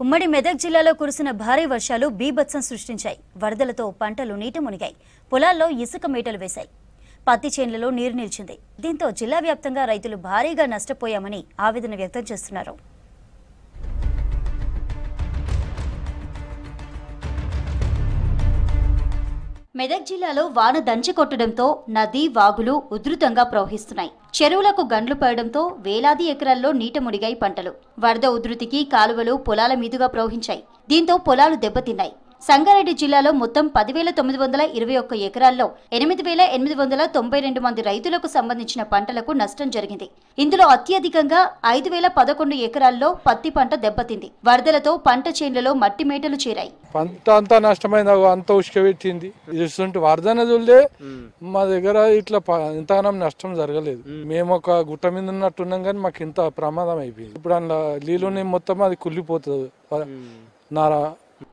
ఉమ్మడి మెదక్ జిల్లాలో కురిసిన భారీ వర్షాలు బీభత్సం సృష్టించాయి. వరదలతో పంటలు నీట మునిగాయి. పొలాల్లో ఇసుక మేటలు వేశాయి. పత్తి చేన్లలో నీరు నిలిచింది. దీంతో జిల్లా వ్యాప్తంగా రైతులు భారీగా నష్టపోయామని ఆవేదన వ్యక్తం చేస్తున్నారు. మెదక్ జిల్లాలో వాన దంచి కొట్టడంతో నది వాగులు ఉధృతంగా ప్రవహిస్తున్నాయి. చెరువులకు గండ్లు పడడంతో వేలాది ఎకరాల్లో నీట మునిగాయి పంటలు. వరద ఉధృతికి కాలువలు పొలాల మీదుగా ప్రవహించాయి. దీంతో పొలాలు దెబ్బతిన్నాయి. సంగారెడ్డి జిల్లాలో మొత్తం 10,921 ఎకరాల్లో 8,892 మంది రైతులకు సంబంధించిన పంటలకు నష్టం జరిగింది. ఇందులో అత్యధికంగా 5,011 ఎకరాల్లో పత్తి పంట దెబ్బతింది. వరదలతో పంట చేన్లలో మట్టి మేటలు చేరాయి. పంట అంతా నష్టమైంది. అంత ఉష్క పెట్టింది. ఇటువంటి వరద నదులే మా దగ్గర ఇట్లా ఇంతగానం నష్టం జరగలేదు. మేము ఒక గుట్ట మీద ఉన్నట్టున్నాం కానీ మాకు ఇంత ప్రమాదం అయిపోయింది. ఇప్పుడు అందులో నీళ్ళని మొత్తం అది కుళ్ళిపోతుంది. నారా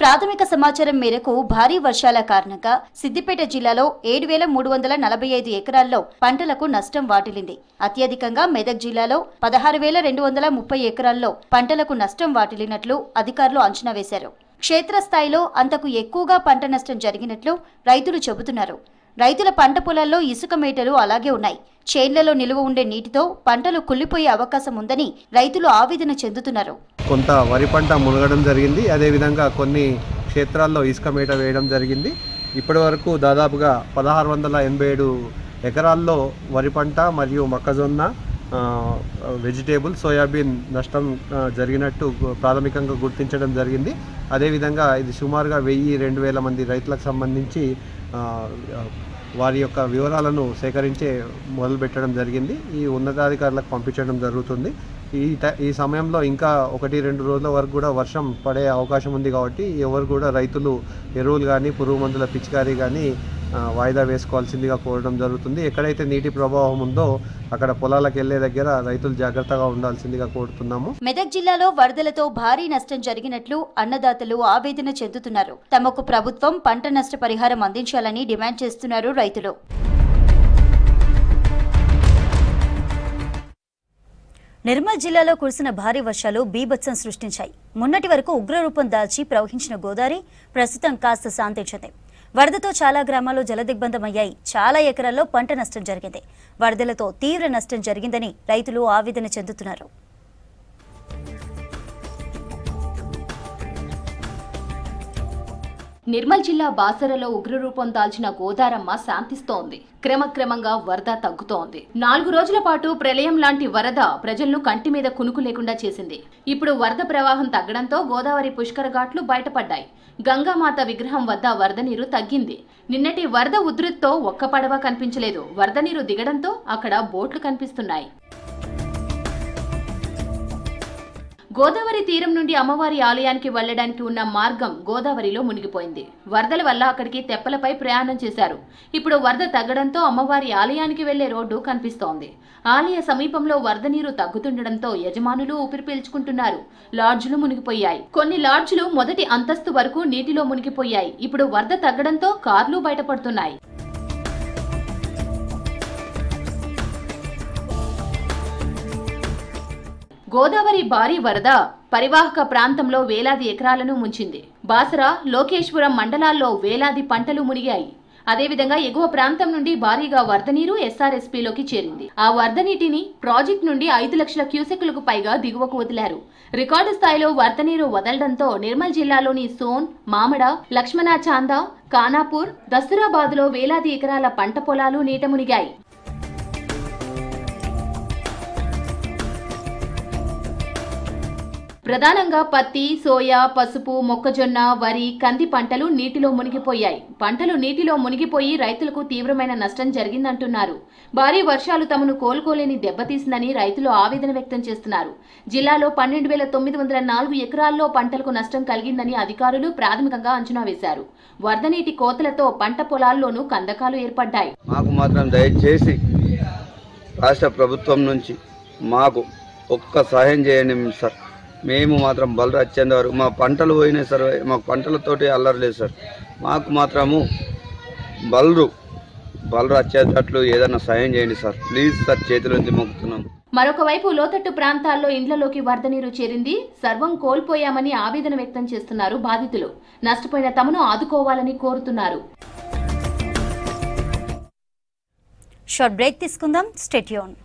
ప్రాథమిక సమాచారం మేరకు భారీ వర్షాల కారణంగా సిద్దిపేట జిల్లాలో 7,345 ఎకరాల్లో పంటలకు నష్టం వాటిల్లింది. అత్యధికంగా మెదక్ జిల్లాలో 16,230 ఎకరాల్లో పంటలకు నష్టం వాటిల్లినట్లు అధికారులు అంచనా వేశారు. క్షేత్రస్థాయిలో అంతకు ఎక్కువగా పంట నష్టం జరిగినట్లు రైతులు చెబుతున్నారు. రైతుల పంట పొలాల్లో ఇసుక మేటలు అలాగే ఉన్నాయి. చేన్లలో నిలువ ఉండే నీటితో పంటలు కుళ్ళిపోయే అవకాశం ఉందని రైతులు ఆవేదన చెందుతున్నారు. కొంత వరి పంట మునగడం జరిగింది. అదేవిధంగా కొన్ని క్షేత్రాల్లో ఇసుక మేట వేయడం జరిగింది. ఇప్పటి వరకు దాదాపుగా 1,687 ఎకరాల్లో వరి పంట మరియు మొక్కజొన్న, వెజిటేబుల్, సోయాబీన్ నష్టం జరిగినట్టు ప్రాథమికంగా గుర్తించడం జరిగింది. అదేవిధంగా ఇది సుమారుగా 1,000-2,000 మంది రైతులకు సంబంధించి వారి యొక్క వివరాలను సేకరించే మొదలుపెట్టడం జరిగింది. ఈ ఉన్నతాధికారులకు పంపించడం జరుగుతుంది. ఈ సమయంలో ఇంకా 1-2 రోజుల వరకు కూడా వర్షం పడే అవకాశం ఉంది. కాబట్టి ఎవరు కూడా రైతులు ఎరువులు కానీ పురుగు మందుల పిచికారీ కానీ వాయిదా వేసుకోవాల్సిందిగా కోరడం జరుగుతుంది. ఎక్కడైతే నీటి ప్రభావం ఉందో అక్కడ పొలాలకు వెళ్లే దగ్గర రైతులు జాగ్రత్తగా ఉండాల్సిందిగా కోరుతున్నాము. మెదక్ జిల్లాలో వరదలతో భారీ నష్టం జరిగినట్లు అన్నదాతలు ఆవేదన చెందుతున్నారు. తమకు ప్రభుత్వం పంట నష్ట పరిహారం అందించాలని డిమాండ్ చేస్తున్నారు రైతులు. నిర్మల్ జిల్లాలో కురిసిన భారీ వర్షాలు బీభత్సం సృష్టించాయి. మొన్నటి వరకు ఉగ్రరూపం దాల్చి ప్రవహించిన గోదావరి ప్రస్తుతం కాస్త శాంతించింది. వరదతో చాలా గ్రామాలు జలదిగ్బంధమయ్యాయి. చాలా ఎకరాల్లో పంట నష్టం జరిగింది. వరదలతో తీవ్ర నష్టం జరిగిందని రైతులు ఆవేదన చెందుతున్నారు. నిర్మల్ జిల్లా బాసరలో ఉగ్రరూపం దాల్చిన గోదారమ్మ శాంతిస్తోంది. క్రమక్రమంగా వరద తగ్గుతోంది. 4 రోజుల పాటు ప్రళయం లాంటి వరద ప్రజలను కంటి మీద కునుకు లేకుండా చేసింది. ఇప్పుడు వరద ప్రవాహం తగ్గడంతో గోదావరి పుష్కర ఘాట్లు బయటపడ్డాయి. గంగామాత విగ్రహం వద్ద వరద నీరు తగ్గింది. నిన్నటి వరద ఉధృతితో ఒక్క పడవ కనిపించలేదు. వరద నీరు దిగడంతో అక్కడ బోట్లు కనిపిస్తున్నాయి. గోదావరి తీరం నుండి అమ్మవారి ఆలయానికి వెళ్లడానికి ఉన్న మార్గం గోదావరిలో మునిగిపోయింది. వరదల వల్ల అక్కడికి తెప్పలపై ప్రయాణం చేశారు. ఇప్పుడు వరద తగ్గడంతో అమ్మవారి ఆలయానికి వెళ్లే రోడ్డు కనిపిస్తోంది. ఆలయ సమీపంలో వరద నీరు తగ్గుతుండడంతో యజమానులు ఊపిరి పీల్చుకుంటున్నారు. లాడ్జులు మునిగిపోయాయి. కొన్ని లాడ్జులు మొదటి అంతస్తు వరకు నీటిలో మునిగిపోయాయి. ఇప్పుడు వరద తగ్గడంతో కార్లు బయటపడుతున్నాయి. గోదావరి భారీ వరద పరివాహక ప్రాంతంలో వేలాది ఎకరాలను ముంచింది. బాసర, లోకేశ్వరం మండలాల్లో వేలాది పంటలు మునిగాయి. అదేవిధంగా ఎగువ ప్రాంతం నుండి భారీగా వరద నీరు ఎస్ఆర్ఎస్పీలోకి చేరింది. ఆ వరద నీటిని ప్రాజెక్టు నుండి 5 లక్షల క్యూసెక్కులకు పైగా దిగువకు వదిలారు. రికార్డు స్థాయిలో వరద నీరు వదలడంతో నిర్మల్ జిల్లాలోని సోన్, మామడ, లక్ష్మణాచాంద, ఖానాపూర్, దస్తూరాబాద్లో వేలాది ఎకరాల పంట పొలాలు నీట మునిగాయి. ప్రధానంగా పత్తి, సోయా, పసుపు, మొక్కజొన్న, వరి, కంది పంటలు నీటిలో మునిగిపోయాయి. పంటలు నీటిలో మునిగిపోయి రైతులకు తీవ్రమైన నష్టం జరిగిందంటున్నారు. భారీ వర్షాలు తమను కోలుకోలేని దెబ్బతీసిందని రైతులు ఆవేదన వ్యక్తం చేస్తున్నారు. జిల్లాలో 12,904 ఎకరాల్లో పంటలకు నష్టం కలిగిందని అధికారులు ప్రాథమికంగా అంచనా వేశారు. వరద నీటి కోతలతో పంట పొలాల్లోనూ కందకాలు ఏర్పడ్డాయి. మాకు మాత్రం దయచేసి రాష్ట్ర ప్రభుత్వం నుంచి మాకు ఒక్క సహాయం చేయండి సార్. మేము మాత్రం బలరు వచ్చేంత వరకు మా పంటలు పోయినాయి సార్. మాకు పంటలతోటి అల్లరలేదు సార్. మాకు మాత్రము బలరు వచ్చేటట్లు ఏదైనా సాయం చేయండి సార్. ప్లీజ్ సార్, చేతుల నుంచి మొక్కుతున్నాం. మరొకవైపు లోతట్టు ప్రాంతాల్లో ఇండ్లలోకి వరద నీరు చేరింది. సర్వం కోల్పోయామని ఆవేదన వ్యక్తం చేస్తున్నారు బాధితులు. నష్టపోయిన తమను ఆదుకోవాలని కోరుతున్నారు. షార్ట్ బ్రేక్ తీసుకుందాం. Stay tune.